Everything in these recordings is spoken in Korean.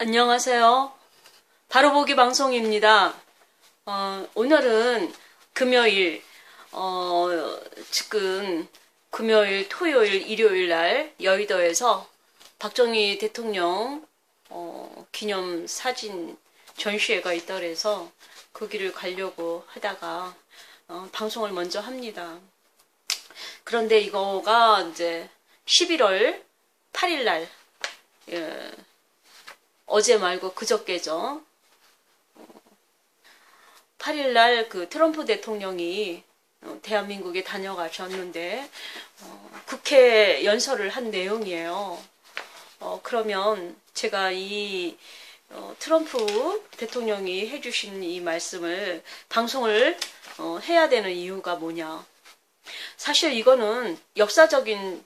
안녕하세요. 바로보기 방송입니다. 오늘은 금요일, 지금 금요일, 토요일, 일요일 날 여의도에서 박정희 대통령 기념 사진 전시회가 있더래서 거기를 가려고 하다가 방송을 먼저 합니다. 그런데 이거가 이제 11월 8일 날, 어제 말고 그저께죠. 8일날 그 트럼프 대통령이 대한민국에 다녀가셨는데 국회 연설을 한 내용이에요. 그러면 제가 이 트럼프 대통령이 해주신 이 말씀을 방송을 해야 되는 이유가 뭐냐. 사실 이거는 역사적인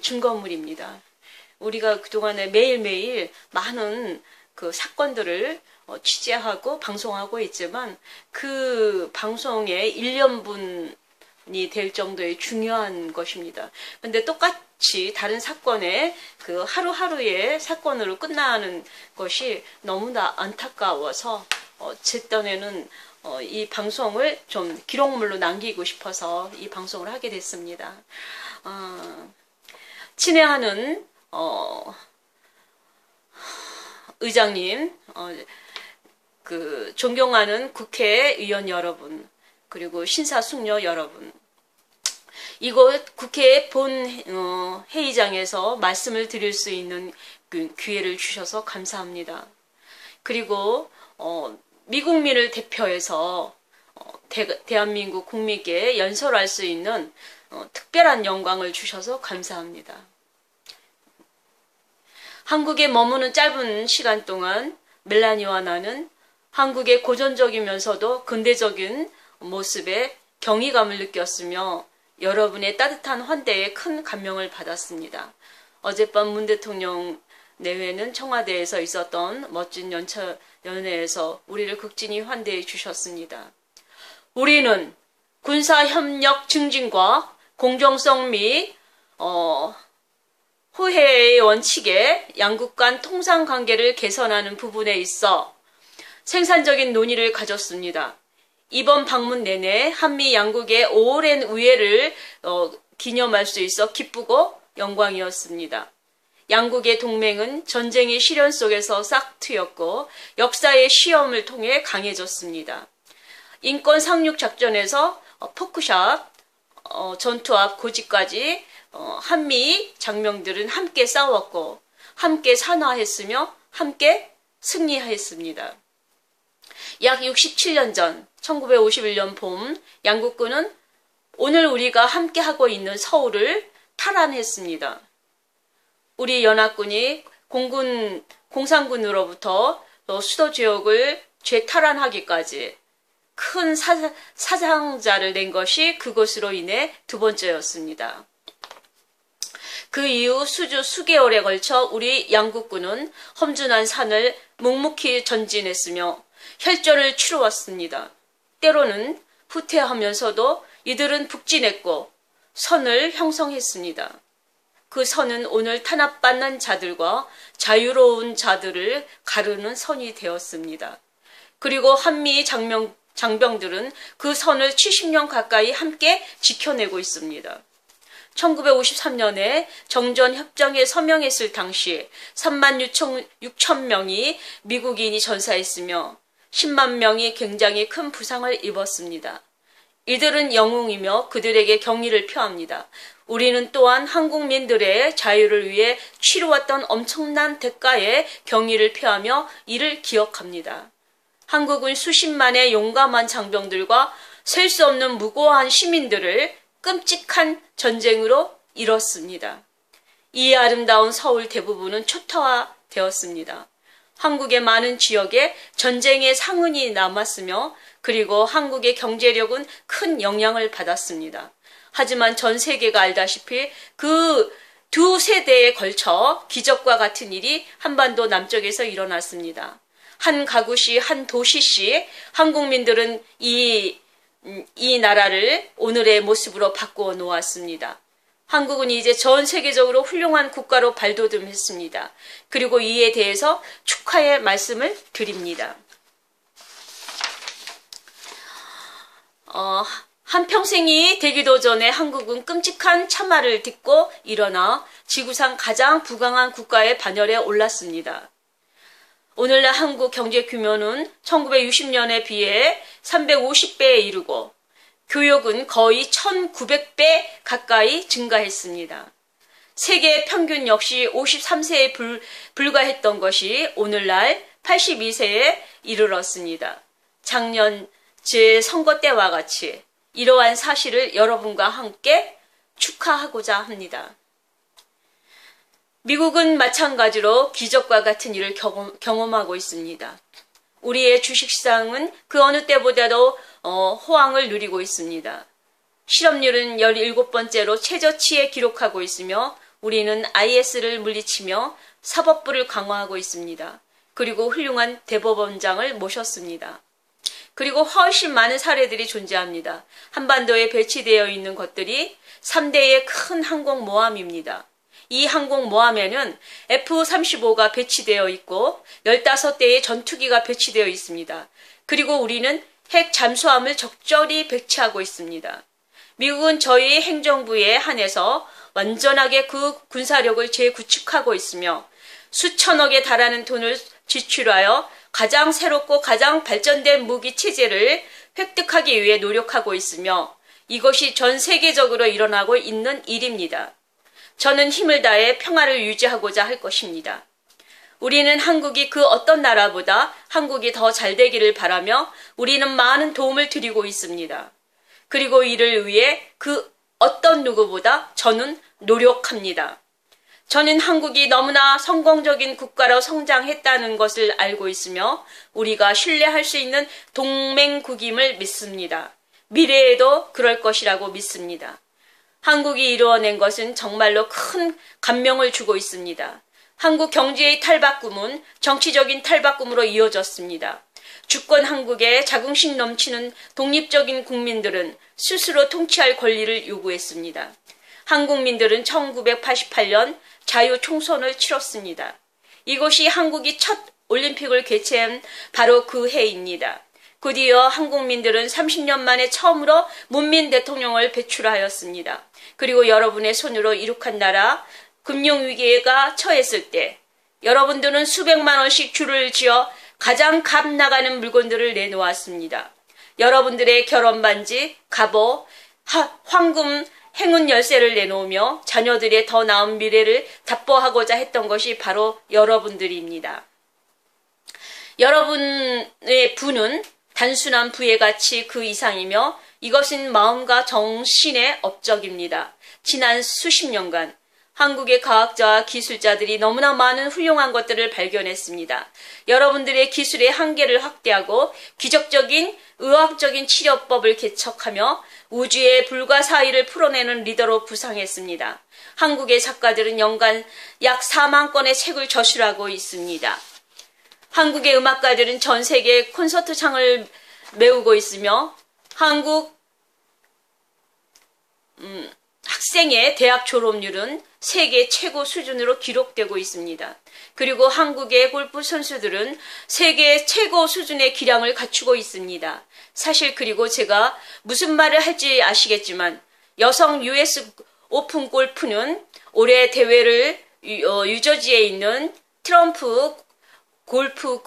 증거물입니다. 우리가 그동안에 매일매일 많은 그 사건들을 취재하고 방송하고 있지만 그 방송의 1년분이 될 정도의 중요한 것입니다. 근데 똑같이 다른 사건의 그 하루하루의 사건으로 끝나는 것이 너무나 안타까워서 제 딴에는 이 방송을 좀 기록물로 남기고 싶어서 이 방송을 하게 됐습니다. 친애하는 의장님, 그 존경하는 국회의원 여러분, 그리고 신사숙녀 여러분, 이곳 국회 본 회의장에서 말씀을 드릴 수 있는 그 기회를 주셔서 감사합니다. 그리고 미국민을 대표해서 대한민국 국민께 연설할 수 있는 특별한 영광을 주셔서 감사합니다. 한국에 머무는 짧은 시간 동안 멜라니와 나는 한국의 고전적이면서도 근대적인 모습에 경이감을 느꼈으며 여러분의 따뜻한 환대에 큰 감명을 받았습니다. 어젯밤 문 대통령 내외는 청와대에서 있었던 멋진 연회에서 우리를 극진히 환대해 주셨습니다. 우리는 군사협력 증진과 공정성 및 호혜의 원칙에 양국 간 통상관계를 개선하는 부분에 있어 생산적인 논의를 가졌습니다. 이번 방문 내내 한미 양국의 오랜 우애를 기념할 수 있어 기쁘고 영광이었습니다. 양국의 동맹은 전쟁의 시련 속에서 싹 트였고 역사의 시험을 통해 강해졌습니다. 인권 상륙 작전에서 포크샷, 전투 앞 고지까지 한미 장병들은 함께 싸웠고 함께 산화했으며 함께 승리했습니다. 약 67년 전 1951년 봄 양국군은 오늘 우리가 함께 하고 있는 서울을 탈환했습니다. 우리 연합군이 공산군으로부터 수도 지역을 재탈환하기까지 큰 사상자를 낸 것이 그것으로 인해 두 번째였습니다. 그 이후 수개월에 걸쳐 우리 양국군은 험준한 산을 묵묵히 전진했으며 혈전을 치루었습니다. 때로는 후퇴하면서도 이들은 북진했고 선을 형성했습니다. 그 선은 오늘 탄압받는 자들과 자유로운 자들을 가르는 선이 되었습니다. 그리고 한미 장병들은 그 선을 70년 가까이 함께 지켜내고 있습니다. 1953년에 정전협정에 서명했을 당시 3만 6천 명이 미국인이 전사했으며 10만 명이 굉장히 큰 부상을 입었습니다. 이들은 영웅이며 그들에게 경의를 표합니다. 우리는 또한 한국민들의 자유를 위해 치루었던 엄청난 대가에 경의를 표하며 이를 기억합니다. 한국은 수십만의 용감한 장병들과 셀 수 없는 무고한 시민들을 끔찍한 전쟁으로 잃었습니다. 이 아름다운 서울 대부분은 초토화되었습니다. 한국의 많은 지역에 전쟁의 상흔이 남았으며 그리고 한국의 경제력은 큰 영향을 받았습니다. 하지만 전 세계가 알다시피 그 두 세대에 걸쳐 기적과 같은 일이 한반도 남쪽에서 일어났습니다. 한 가구씩, 한 도시씩 한국민들은 이 나라를 오늘의 모습으로 바꾸어 놓았습니다. 한국은 이제 전 세계적으로 훌륭한 국가로 발돋움했습니다. 그리고 이에 대해서 축하의 말씀을 드립니다. 한평생이 되기도 전에 한국은 끔찍한 참화를 딛고 일어나 지구상 가장 부강한 국가의 반열에 올랐습니다. 오늘날 한국 경제 규모는 1960년에 비해 350배에 이르고 교역은 거의 1900배 가까이 증가했습니다. 세계 평균 역시 53세에 불과했던 것이 오늘날 82세에 이르렀습니다. 작년 제 선거 때와 같이 이러한 사실을 여러분과 함께 축하하고자 합니다. 미국은 마찬가지로 기적과 같은 일을 경험하고 있습니다. 우리의 주식시장은 그 어느 때보다도 호황을 누리고 있습니다. 실업률은 17번째로 최저치에 기록하고 있으며 우리는 IS를 물리치며 사법부를 강화하고 있습니다. 그리고 훌륭한 대법원장을 모셨습니다. 그리고 훨씬 많은 사례들이 존재합니다. 한반도에 배치되어 있는 것들이 3대의 큰 항공모함입니다. 이 항공모함에는 F-35가 배치되어 있고 15대의 전투기가 배치되어 있습니다. 그리고 우리는 핵 잠수함을 적절히 배치하고 있습니다. 미국은 저희 행정부에 한해서 완전하게 그 군사력을 재구축하고 있으며 수천억에 달하는 돈을 지출하여 가장 새롭고 가장 발전된 무기 체제를 획득하기 위해 노력하고 있으며 이것이 전 세계적으로 일어나고 있는 일입니다. 저는 힘을 다해 평화를 유지하고자 할 것입니다. 우리는 한국이 그 어떤 나라보다 한국이 더 잘 되기를 바라며 우리는 많은 도움을 드리고 있습니다. 그리고 이를 위해 그 어떤 누구보다 저는 노력합니다. 저는 한국이 너무나 성공적인 국가로 성장했다는 것을 알고 있으며 우리가 신뢰할 수 있는 동맹국임을 믿습니다. 미래에도 그럴 것이라고 믿습니다. 한국이 이루어낸 것은 정말로 큰 감명을 주고 있습니다. 한국 경제의 탈바꿈은 정치적인 탈바꿈으로 이어졌습니다. 주권 한국의 자긍심 넘치는 독립적인 국민들은 스스로 통치할 권리를 요구했습니다. 한국민들은 1988년 자유총선을 치렀습니다. 이것이 한국이 첫 올림픽을 개최한 바로 그 해입니다. 그 뒤어 한국민들은 30년 만에 처음으로 문민 대통령을 배출하였습니다. 그리고 여러분의 손으로 이룩한 나라 금융위기가 처했을 때 여러분들은 수백만 원씩 줄을 지어 가장 값 나가는 물건들을 내놓았습니다. 여러분들의 결혼반지, 갑옷, 황금, 행운 열쇠를 내놓으며 자녀들의 더 나은 미래를 답보하고자 했던 것이 바로 여러분들입니다. 여러분의 부는 단순한 부의 가치 그 이상이며 이것은 마음과 정신의 업적입니다. 지난 수십 년간 한국의 과학자와 기술자들이 너무나 많은 훌륭한 것들을 발견했습니다. 여러분들의 기술의 한계를 확대하고 기적적인 의학적인 치료법을 개척하며 우주의 불가사의를 풀어내는 리더로 부상했습니다. 한국의 작가들은 연간 약 4만 건의 책을 저술하고 있습니다. 한국의 음악가들은 전 세계 콘서트장을 메우고 있으며 한국 학생의 대학 졸업률은 세계 최고 수준으로 기록되고 있습니다. 그리고 한국의 골프 선수들은 세계 최고 수준의 기량을 갖추고 있습니다. 사실 그리고 제가 무슨 말을 할지 아시겠지만 여성 US 오픈 골프는 올해 대회를 뉴저지에 있는 트럼프 골프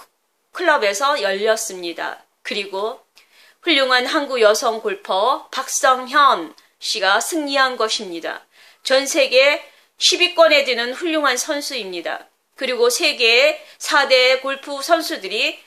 클럽에서 열렸습니다. 그리고 훌륭한 한국 여성 골퍼 박성현 씨가 승리한 것입니다. 전 세계 10위권에 드는 훌륭한 선수입니다. 그리고 세계의 4대 골프 선수들이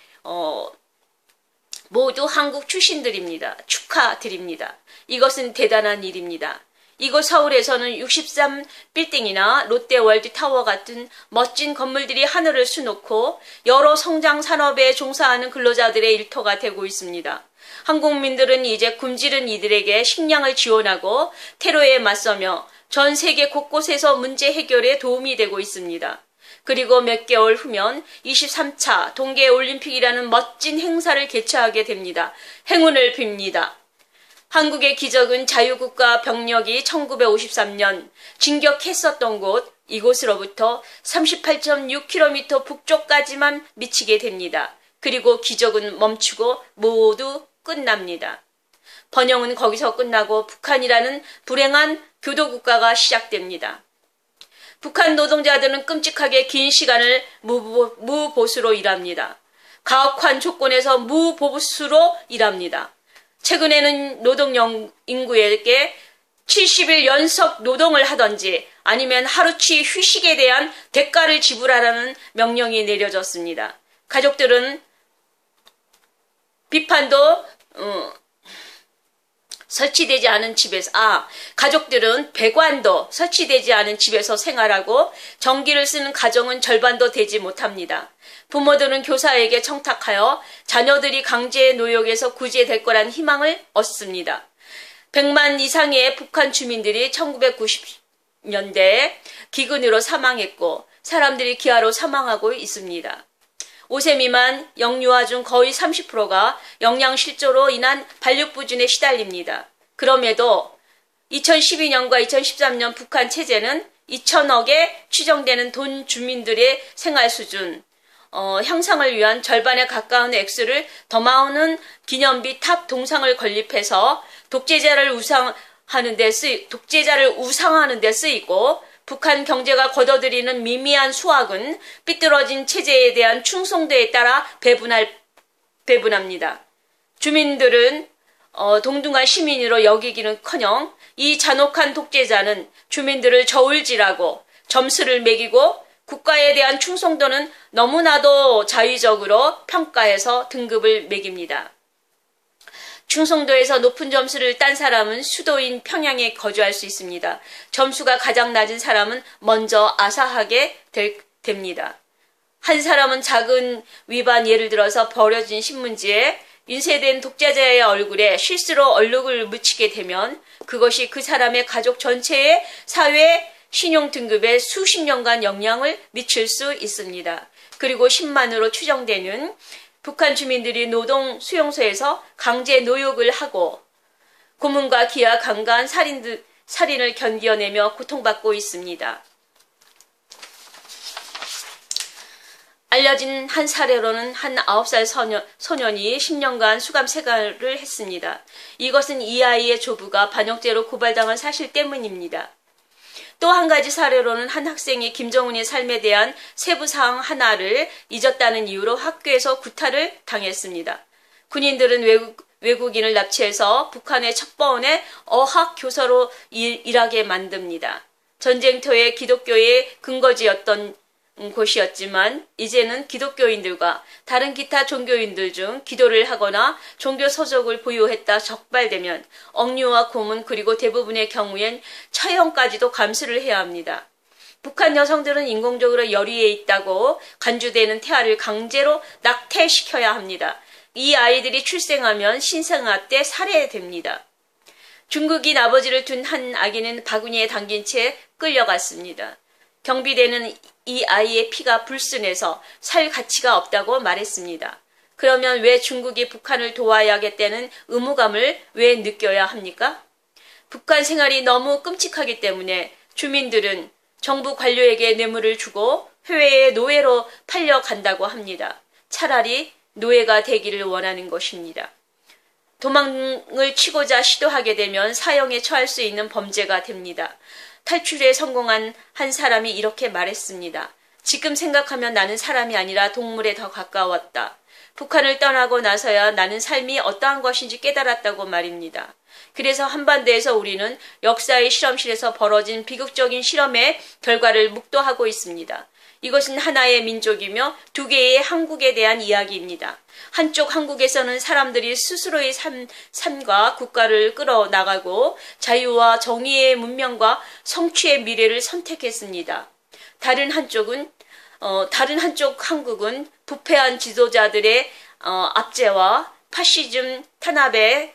모두 한국 출신들입니다. 축하드립니다. 이것은 대단한 일입니다. 이곳 서울에서는 63빌딩이나 롯데월드타워 같은 멋진 건물들이 하늘을 수놓고 여러 성장 산업에 종사하는 근로자들의 일터가 되고 있습니다. 한국민들은 이제 굶주린 이들에게 식량을 지원하고 테러에 맞서며 전 세계 곳곳에서 문제 해결에 도움이 되고 있습니다. 그리고 몇 개월 후면 23차 동계올림픽이라는 멋진 행사를 개최하게 됩니다. 행운을 빕니다. 한국의 기적은 자유국가 병력이 1953년 진격했었던 곳 이곳으로부터 38.6km 북쪽까지만 미치게 됩니다. 그리고 기적은 멈추고 모두 끝납니다. 번영은 거기서 끝나고 북한이라는 불행한 교도국가가 시작됩니다. 북한 노동자들은 끔찍하게 긴 시간을 무보수로 일합니다. 가혹한 조건에서 무보수로 일합니다. 최근에는 노동 인구에게 70일 연속 노동을 하든지 아니면 하루치 휴식에 대한 대가를 지불하라는 명령이 내려졌습니다. 가족들은 비판도 설치되지 않은 집에서 가족들은 배관도 설치되지 않은 집에서 생활하고 전기를 쓰는 가정은 절반도 되지 못합니다. 부모들은 교사에게 청탁하여 자녀들이 강제 노역에서 구제될 거란 희망을 얻습니다. 100만 이상의 북한 주민들이 1990년대에 기근으로 사망했고 사람들이 기아로 사망하고 있습니다. 5세 미만 영유아 중 거의 30%가 영양실조로 인한 발육부진에 시달립니다. 그럼에도 2012년과 2013년 북한 체제는 2천억에 추정되는 돈 주민들의 생활 수준 향상을 위한 절반에 가까운 액수를 더 많은 기념비 탑 동상을 건립해서 독재자를 우상하는 데 쓰이고 북한 경제가 거둬들이는 미미한 수확은 삐뚤어진 체제에 대한 충성도에 따라 배분합니다. 주민들은 동등한 시민으로 여기기는커녕 이 잔혹한 독재자는 주민들을 저울질하고 점수를 매기고 국가에 대한 충성도는 너무나도 자의적으로 평가해서 등급을 매깁니다. 충성도에서 높은 점수를 딴 사람은 수도인 평양에 거주할 수 있습니다. 점수가 가장 낮은 사람은 먼저 아사하게 됩니다. 한 사람은 작은 위반 예를 들어서 버려진 신문지에 인쇄된 독재자의 얼굴에 실수로 얼룩을 묻히게 되면 그것이 그 사람의 가족 전체의 사회 신용 등급에 수십 년간 영향을 미칠 수 있습니다. 그리고 10만으로 추정되는 북한 주민들이 노동 수용소에서 강제 노역을 하고 고문과 기아, 강간, 살인을 견뎌내며 고통받고 있습니다. 알려진 한 사례로는 한 9살 소년이 10년간 수감 생활을 했습니다. 이것은 이 아이의 조부가 반역죄로 고발당한 사실 때문입니다. 또 한 가지 사례로는 한 학생이 김정은의 삶에 대한 세부사항 하나를 잊었다는 이유로 학교에서 구타를 당했습니다. 군인들은 외국인을 납치해서 북한의 첩보원의 어학교사로 일하게 만듭니다. 전쟁터에 기독교의 근거지였던 곳이었지만 이제는 기독교인들과 다른 기타 종교인들 중 기도를 하거나 종교 서적을 보유했다 적발되면 억류와 고문 그리고 대부분의 경우엔 처형까지도 감수를 해야 합니다. 북한 여성들은 인공적으로 열의에 있다고 간주되는 태아를 강제로 낙태시켜야 합니다. 이 아이들이 출생하면 신생아 때 살해됩니다. 중국인 아버지를 둔 한 아기는 바구니에 담긴 채 끌려갔습니다. 경비대는 이 아이의 피가 불순해서 살 가치가 없다고 말했습니다. 그러면 왜 중국이 북한을 도와야겠다는 의무감을 왜 느껴야 합니까? 북한 생활이 너무 끔찍하기 때문에 주민들은 정부 관료에게 뇌물을 주고 해외의 노예로 팔려간다고 합니다. 차라리 노예가 되기를 원하는 것입니다. 도망을 치고자 시도하게 되면 사형에 처할 수 있는 범죄가 됩니다. 탈출에 성공한 한 사람이 이렇게 말했습니다. 지금 생각하면 나는 사람이 아니라 동물에 더 가까웠다. 북한을 떠나고 나서야 나는 삶이 어떠한 것인지 깨달았다고 말입니다. 그래서 한반도에서 우리는 역사의 실험실에서 벌어진 비극적인 실험의 결과를 묵도하고 있습니다. 이것은 하나의 민족이며 두 개의 한국에 대한 이야기입니다. 한쪽 한국에서는 사람들이 스스로의 삶과 국가를 끌어나가고 자유와 정의의 문명과 성취의 미래를 선택했습니다. 다른 한쪽 한국은 부패한 지도자들의 압제와 파시즘 탄압의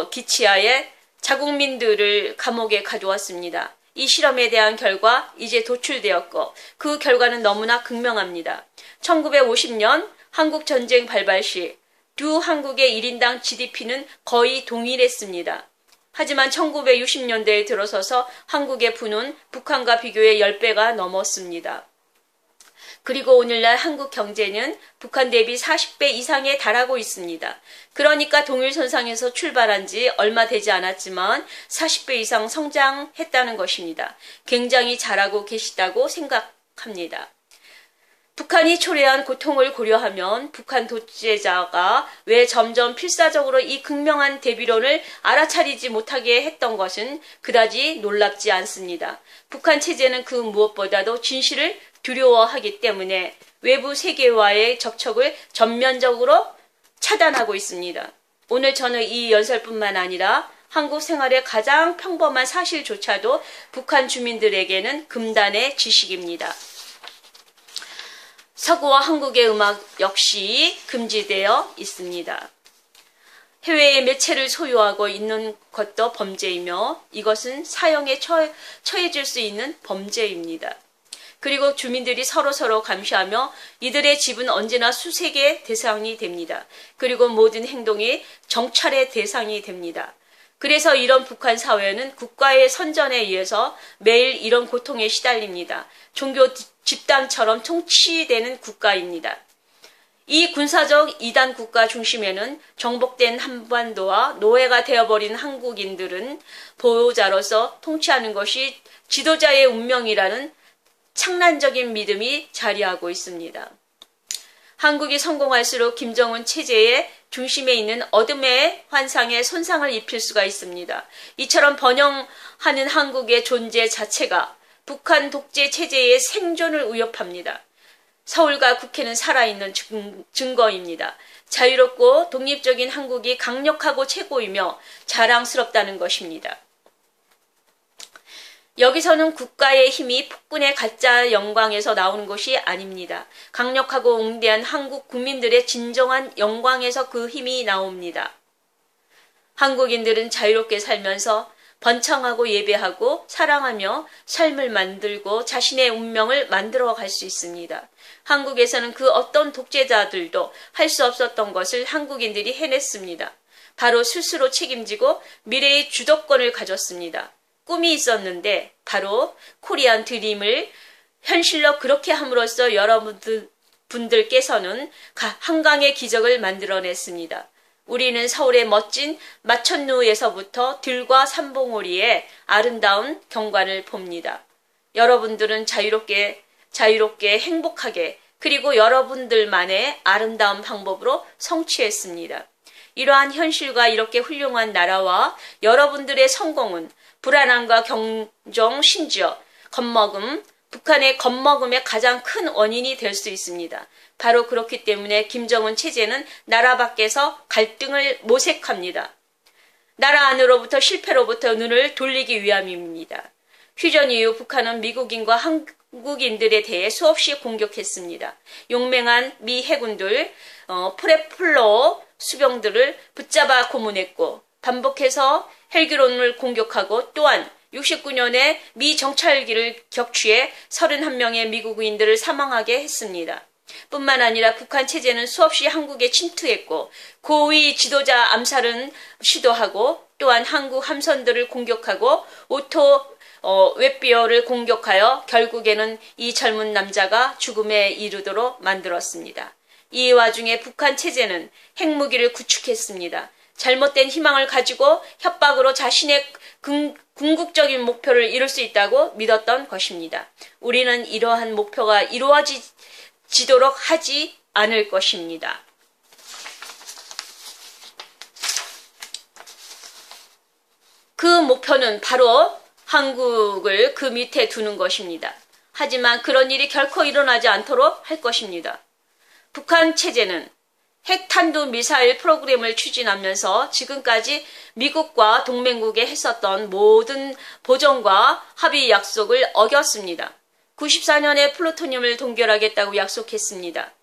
기치하에 자국민들을 감옥에 가두었습니다. 이 실험에 대한 결과 이제 도출되었고 그 결과는 너무나 극명합니다. 1950년 한국 전쟁 발발 시 두 한국의 1인당 GDP는 거의 동일했습니다. 하지만 1960년대에 들어서서 한국의 부는 북한과 비교해 10배가 넘었습니다. 그리고 오늘날 한국 경제는 북한 대비 40배 이상에 달하고 있습니다. 그러니까 동일선상에서 출발한 지 얼마 되지 않았지만 40배 이상 성장했다는 것입니다. 굉장히 잘하고 계시다고 생각합니다. 북한이 초래한 고통을 고려하면 북한 독재자가 왜 점점 필사적으로 이 극명한 대비론을 알아차리지 못하게 했던 것은 그다지 놀랍지 않습니다. 북한 체제는 그 무엇보다도 진실을 두려워하기 때문에 외부 세계와의 접촉을 전면적으로 차단하고 있습니다. 오늘 저는 이 연설뿐만 아니라 한국 생활의 가장 평범한 사실조차도 북한 주민들에게는 금단의 지식입니다. 서구와 한국의 음악 역시 금지되어 있습니다. 해외의 매체를 소유하고 있는 것도 범죄이며 이것은 사형에 처해질 수 있는 범죄입니다. 그리고 주민들이 서로 감시하며 이들의 집은 언제나 수색의 대상이 됩니다. 그리고 모든 행동이 정찰의 대상이 됩니다. 그래서 이런 북한 사회는 국가의 선전에 의해서 매일 이런 고통에 시달립니다. 종교 집단처럼 통치되는 국가입니다. 이 군사적 이단 국가 중심에는 정복된 한반도와 노예가 되어버린 한국인들은 보호자로서 통치하는 것이 지도자의 운명이라는 창란적인 믿음이 자리하고 있습니다. 한국이 성공할수록 김정은 체제의 중심에 있는 어둠의 환상에 손상을 입힐 수가 있습니다. 이처럼 번영하는 한국의 존재 자체가 북한 독재 체제의 생존을 위협합니다. 서울과 국회는 살아있는 증거입니다. 자유롭고 독립적인 한국이 강력하고 최고이며 자랑스럽다는 것입니다. 여기서는 국가의 힘이 폭군의 가짜 영광에서 나오는 것이 아닙니다. 강력하고 웅대한 한국 국민들의 진정한 영광에서 그 힘이 나옵니다. 한국인들은 자유롭게 살면서 번창하고 예배하고 사랑하며 삶을 만들고 자신의 운명을 만들어 갈 수 있습니다. 한국에서는 그 어떤 독재자들도 할 수 없었던 것을 한국인들이 해냈습니다. 바로 스스로 책임지고 미래의 주도권을 가졌습니다. 꿈이 있었는데 바로 코리안 드림을 현실로 그렇게 함으로써 여러분들께서는 한강의 기적을 만들어냈습니다. 우리는 서울의 멋진 마천루에서부터 들과 삼봉오리의 아름다운 경관을 봅니다. 여러분들은 자유롭게 행복하게 그리고 여러분들만의 아름다운 방법으로 성취했습니다. 이러한 현실과 이렇게 훌륭한 나라와 여러분들의 성공은 불안함과 경종, 심지어 겁먹음, 북한의 겁먹음의 가장 큰 원인이 될 수 있습니다. 바로 그렇기 때문에 김정은 체제는 나라 밖에서 갈등을 모색합니다. 나라 안으로부터 실패로부터 눈을 돌리기 위함입니다. 휴전 이후 북한은 미국인과 한국인들에 대해 수없이 공격했습니다. 용맹한 미 해군들, 프레플러 수병들을 붙잡아 고문했고 반복해서 헬기론을 공격하고 또한 69년에 미 정찰기를 격취해 31명의 미국인들을 사망하게 했습니다. 뿐만 아니라 북한 체제는 수없이 한국에 침투했고 고위 지도자 암살은 시도하고 또한 한국 함선들을 공격하고 오토 웹비어를 공격하여 결국에는 이 젊은 남자가 죽음에 이르도록 만들었습니다. 이 와중에 북한 체제는 핵무기를 구축했습니다. 잘못된 희망을 가지고 협박으로 자신의 궁극적인 목표를 이룰 수 있다고 믿었던 것입니다. 우리는 이러한 목표가 이루어지도록 하지 않을 것입니다. 그 목표는 바로 한국을 그 밑에 두는 것입니다. 하지만 그런 일이 결코 일어나지 않도록 할 것입니다. 북한 체제는 핵탄두 미사일 프로그램을 추진하면서 지금까지 미국과 동맹국에 했었던 모든 보정과 합의 약속을 어겼습니다. 94년에 플루토늄을 동결하겠다고 약속했습니다.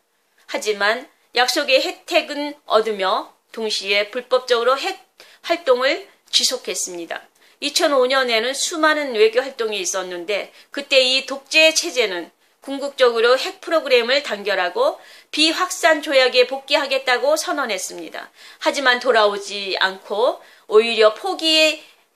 하지만 약속의 혜택은 얻으며 동시에 불법적으로 핵 활동을 지속했습니다. 2005년에는 수많은 외교 활동이 있었는데 그때 이 독재 체제는 궁극적으로 핵 프로그램을 단결하고 비확산 조약에 복귀하겠다고 선언했습니다. 하지만 돌아오지 않고 오히려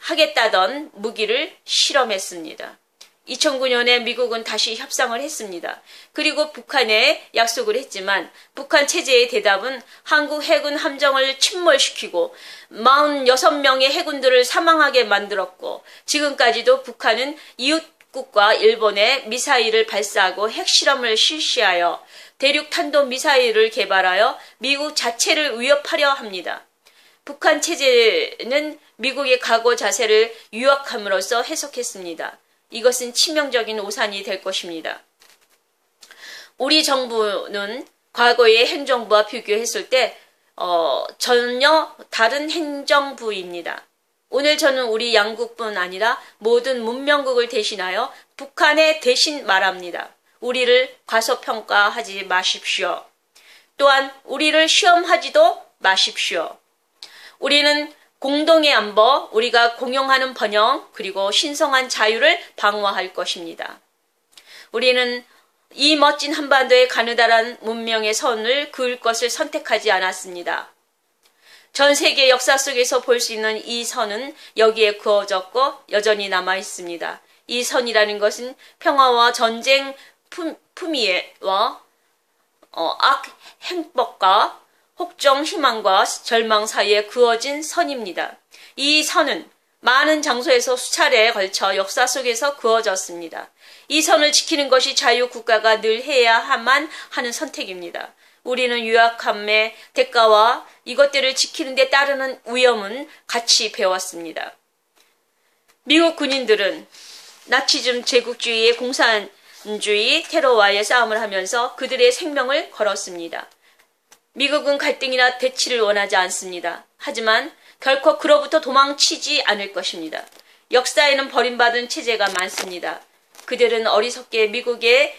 하겠다던 무기를 실험했습니다. 2009년에 미국은 다시 협상을 했습니다. 그리고 북한에 약속을 했지만 북한 체제의 대답은 한국 해군 함정을 침몰시키고 46명의 해군들을 사망하게 만들었고 지금까지도 북한은 이웃국가 일본에 미사일을 발사하고 핵실험을 실시하여 대륙탄도 미사일을 개발하여 미국 자체를 위협하려 합니다. 북한 체제는 미국의 각오 자세를 유약함으로써 해석했습니다. 이것은 치명적인 오산이 될 것입니다. 우리 정부는 과거의 행정부와 비교했을 때 전혀 다른 행정부입니다. 오늘 저는 우리 양국뿐 아니라 모든 문명국을 대신하여 북한에 대신 말합니다. 우리를 과소평가하지 마십시오. 또한 우리를 시험하지도 마십시오. 우리는 공동의 안보, 우리가 공용하는 번영, 그리고 신성한 자유를 방어할 것입니다. 우리는 이 멋진 한반도의 가느다란 문명의 선을 그을 것을 선택하지 않았습니다. 전 세계 역사 속에서 볼 수 있는 이 선은 여기에 그어졌고 여전히 남아 있습니다. 이 선이라는 것은 평화와 전쟁 품위와 악 행복과 혹정 희망과 절망 사이에 그어진 선입니다. 이 선은 많은 장소에서 수차례에 걸쳐 역사 속에서 그어졌습니다. 이 선을 지키는 것이 자유국가가 늘 해야만 하는 선택입니다. 우리는 유약함의 대가와 이것들을 지키는 데 따르는 위험은 같이 배웠습니다. 미국 군인들은 나치즘 제국주의의 공산주의 테러와의 싸움을 하면서 그들의 생명을 걸었습니다. 미국은 갈등이나 대치를 원하지 않습니다. 하지만 결코 그로부터 도망치지 않을 것입니다. 역사에는 버림받은 체제가 많습니다. 그들은 어리석게 미국의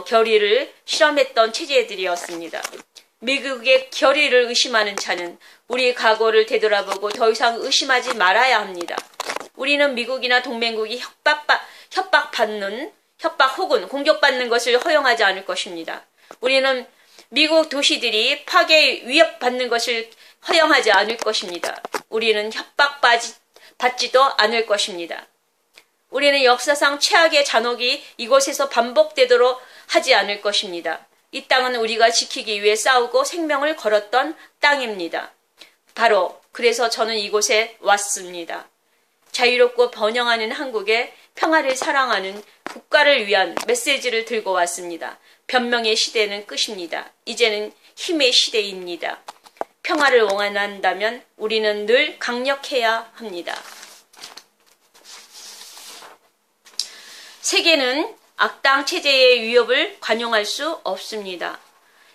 결의를 실험했던 체제들이었습니다. 미국의 결의를 의심하는 자는 우리의 각오를 되돌아보고 더 이상 의심하지 말아야 합니다. 우리는 미국이나 동맹국이 협박 혹은 공격받는 것을 허용하지 않을 것입니다. 우리는 미국 도시들이 파괴 위협받는 것을 허용하지 않을 것입니다. 우리는 협박받지도 않을 것입니다. 우리는 역사상 최악의 잔혹이 이곳에서 반복되도록 하지 않을 것입니다. 이 땅은 우리가 지키기 위해 싸우고 생명을 걸었던 땅입니다. 바로 그래서 저는 이곳에 왔습니다. 자유롭고 번영하는 한국에 평화를 사랑하는 국가를 위한 메시지를 들고 왔습니다. 변명의 시대는 끝입니다. 이제는 힘의 시대입니다. 평화를 원한다면 우리는 늘 강력해야 합니다. 세계는 악당 체제의 위협을 관용할 수 없습니다.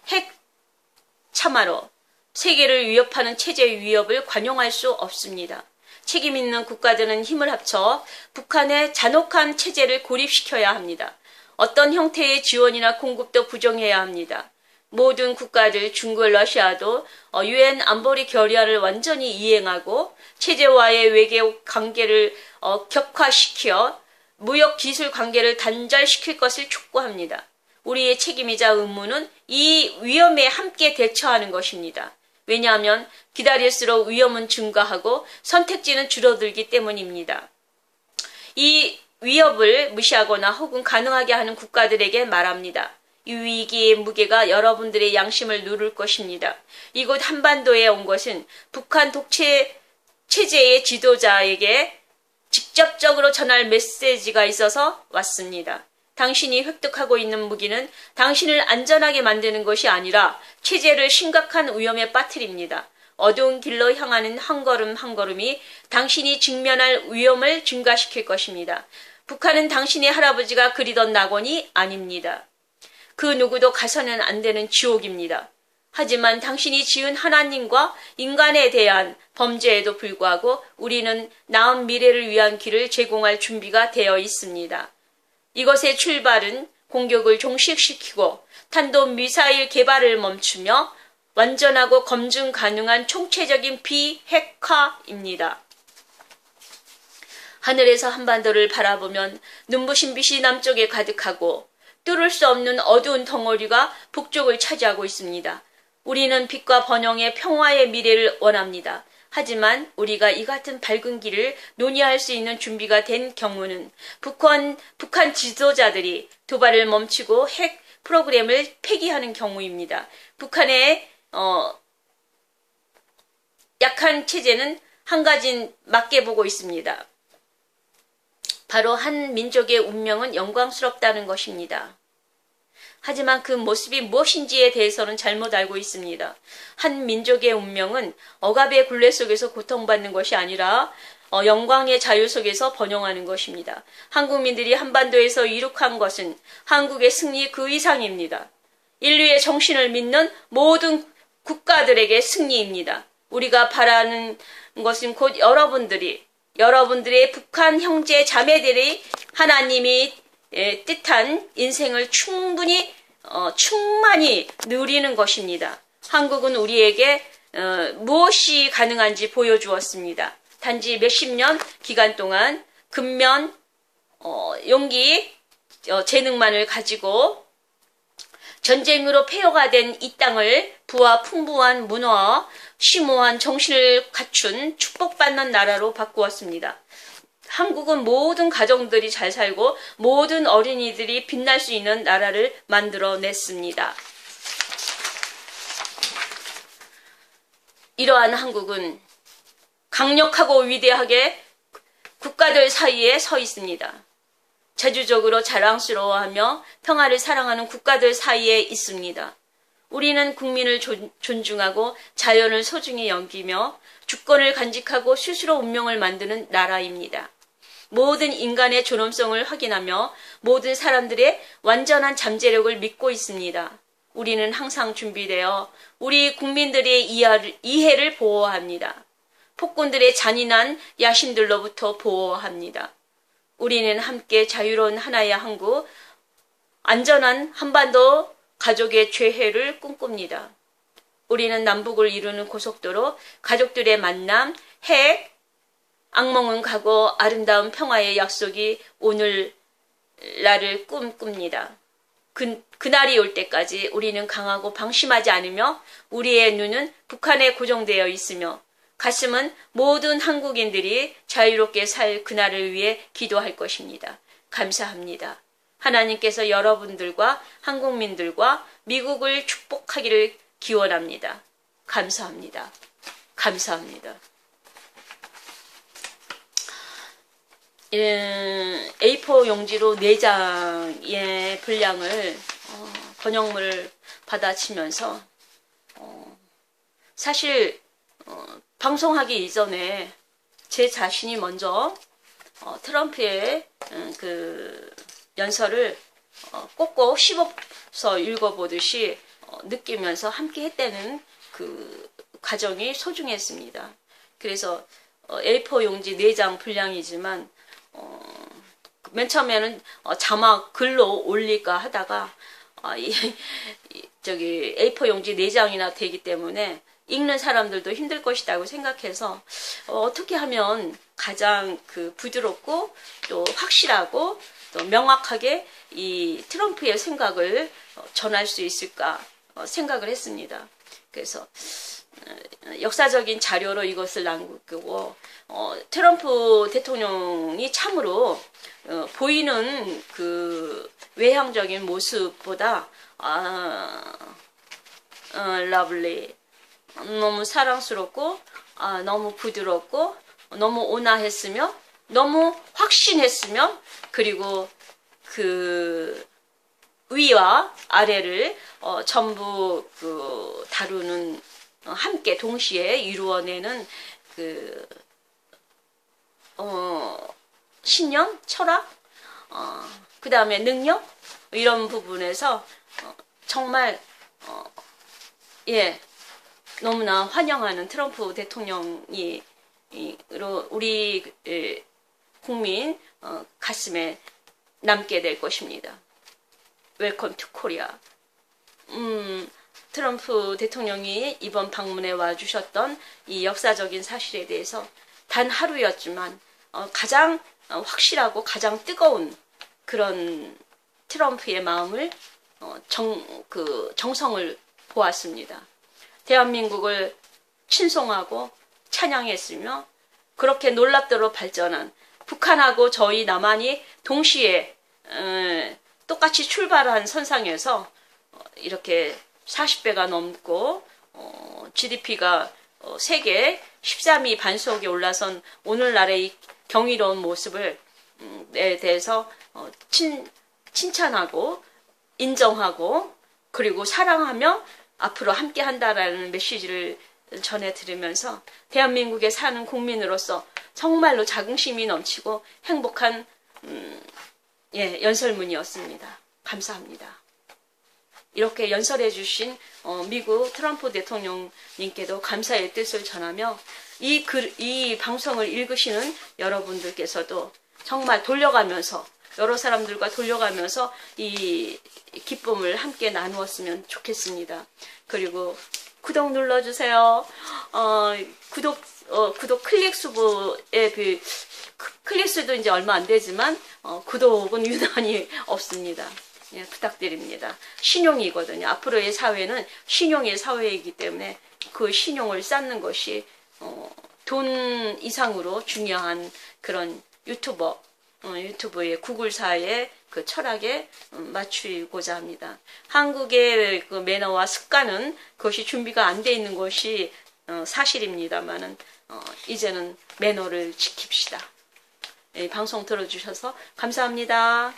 핵 참화로 세계를 위협하는 체제의 위협을 관용할 수 없습니다. 책임 있는 국가들은 힘을 합쳐 북한의 잔혹한 체제를 고립시켜야 합니다. 어떤 형태의 지원이나 공급도 부정해야 합니다. 모든 국가들, 중국, 러시아도 유엔 안보리 결의안을 완전히 이행하고 체제와의 외교 관계를 격화시켜 무역 기술 관계를 단절시킬 것을 촉구합니다. 우리의 책임이자 의무는 이 위험에 함께 대처하는 것입니다. 왜냐하면 기다릴수록 위험은 증가하고 선택지는 줄어들기 때문입니다. 이 위협을 무시하거나 혹은 가능하게 하는 국가들에게 말합니다. 이 위기의 무게가 여러분들의 양심을 누를 것입니다. 이곳 한반도에 온 것은 북한 독재 체제의 지도자에게 직접적으로 전할 메시지가 있어서 왔습니다. 당신이 획득하고 있는 무기는 당신을 안전하게 만드는 것이 아니라 체제를 심각한 위험에 빠뜨립니다. 어두운 길로 향하는 한 걸음 한 걸음이 당신이 직면할 위험을 증가시킬 것입니다. 북한은 당신의 할아버지가 그리던 낙원이 아닙니다. 그 누구도 가서는 안 되는 지옥입니다. 하지만 당신이 지은 하나님과 인간에 대한 범죄에도 불구하고 우리는 나은 미래를 위한 길을 제공할 준비가 되어 있습니다. 이것의 출발은 공격을 종식시키고 탄도미사일 개발을 멈추며 완전하고 검증 가능한 총체적인 비핵화입니다. 하늘에서 한반도를 바라보면 눈부신 빛이 남쪽에 가득하고 뚫을 수 없는 어두운 덩어리가 북쪽을 차지하고 있습니다. 우리는 빛과 번영의 평화의 미래를 원합니다. 하지만 우리가 이 같은 밝은 길을 논의할 수 있는 준비가 된 경우는 북한 지도자들이 도발을 멈추고 핵 프로그램을 폐기하는 경우입니다. 북한의 약한 체제는 한 가지 맞게 보고 있습니다. 바로 한 민족의 운명은 영광스럽다는 것입니다. 하지만 그 모습이 무엇인지에 대해서는 잘못 알고 있습니다. 한 민족의 운명은 억압의 굴레 속에서 고통받는 것이 아니라 영광의 자유 속에서 번영하는 것입니다. 한국민들이 한반도에서 이룩한 것은 한국의 승리 그 이상입니다. 인류의 정신을 믿는 모든 국가들에게 승리입니다. 우리가 바라는 것은 곧 여러분들의 북한 형제 자매들이 하나님이 뜻한 인생을 충만히 누리는 것입니다. 한국은 우리에게 무엇이 가능한지 보여주었습니다. 단지 몇십 년 기간 동안 근면, 용기, 재능만을 가지고 전쟁으로 폐허가 된 이 땅을 부와 풍부한 문화와 심오한 정신을 갖춘 축복받는 나라로 바꾸었습니다. 한국은 모든 가정들이 잘 살고 모든 어린이들이 빛날 수 있는 나라를 만들어냈습니다. 이러한 한국은 강력하고 위대하게 국가들 사이에 서 있습니다. 자주적으로 자랑스러워하며 평화를 사랑하는 국가들 사이에 있습니다. 우리는 국민을 존중하고 자연을 소중히 여기며 주권을 간직하고 스스로 운명을 만드는 나라입니다. 모든 인간의 존엄성을 확인하며 모든 사람들의 완전한 잠재력을 믿고 있습니다. 우리는 항상 준비되어 우리 국민들의 이해를 보호합니다. 폭군들의 잔인한 야심들로부터 보호합니다. 우리는 함께 자유로운 하나의 한국, 안전한 한반도 가족의 죄해를 꿈꿉니다. 우리는 남북을 이루는 고속도로, 가족들의 만남, 핵, 악몽은 가고 아름다운 평화의 약속이 오늘 날을 꿈꿉니다. 그날이 올 때까지 우리는 강하고 방심하지 않으며 우리의 눈은 북한에 고정되어 있으며 가슴은 모든 한국인들이 자유롭게 살 그날을 위해 기도할 것입니다. 감사합니다. 하나님께서 여러분들과 한국민들과 미국을 축복하기를 기원합니다. 감사합니다. 감사합니다. A4 용지로 4장의 분량을 번역물을 받아치면서 사실 방송하기 이전에 제 자신이 먼저 트럼프의 그 연설을 꼭꼭 씹어서 읽어보듯이 느끼면서 함께 했다는 그 과정이 소중했습니다. 그래서 A4 용지 4장 분량이지만 맨 처음에는 자막 글로 올릴까 하다가 저기 A4 용지 4장이나 되기 때문에 읽는 사람들도 힘들 것이라고 생각해서 어떻게 하면 가장 그 부드럽고 또 확실하고 또 명확하게 이 트럼프의 생각을 전할 수 있을까 생각을 했습니다. 그래서 역사적인 자료로 이것을 남기고 트럼프 대통령이 참으로 보이는 그 외향적인 모습보다 러블리 너무 사랑스럽고 너무 부드럽고 너무 온화했으며 너무 확신했으며 그리고 그 위와 아래를 전부 그 다루는 함께 동시에 이루어내는 그 신념, 철학, 그 다음에 능력 이런 부분에서 정말 너무나 환영하는 트럼프 대통령이 우리 국민 가슴에 남게 될 것입니다. 웰컴 투 코리아. 트럼프 대통령이 이번 방문에 와주셨던 이 역사적인 사실에 대해서 단 하루였지만 가장 확실하고 가장 뜨거운 그런 트럼프의 마음을 정성을 보았습니다. 대한민국을 친송하고 찬양했으며 그렇게 놀랍도록 발전한 북한하고 저희 남한이 동시에 똑같이 출발한 선상에서 이렇게 40배가 넘고 GDP가 세계 13위 반석에 올라선 오늘날의 이 경이로운 모습을 대해서 칭찬하고 인정하고 그리고 사랑하며 앞으로 함께 한다라는 메시지를 전해드리면서 대한민국에 사는 국민으로서 정말로 자긍심이 넘치고 행복한 연설문이었습니다. 감사합니다. 이렇게 연설해 주신 미국 트럼프 대통령님께도 감사의 뜻을 전하며 이 방송을 읽으시는 여러분들께서도 정말 돌려가면서 여러 사람들과 돌려가면서 이 기쁨을 함께 나누었으면 좋겠습니다. 그리고 구독 눌러주세요. 구독 클릭 수부에 클릭 수도 이제 얼마 안 되지만 구독은 유난히 없습니다. 예, 부탁드립니다. 신용이거든요. 앞으로의 사회는 신용의 사회이기 때문에 그 신용을 쌓는 것이 돈 이상으로 중요한 그런 유튜브의 구글사의 그 철학에 맞추고자 합니다. 한국의 그 매너와 습관은 그것이 준비가 안 돼 있는 것이 사실입니다만은 이제는 매너를 지킵시다. 예, 방송 들어주셔서 감사합니다.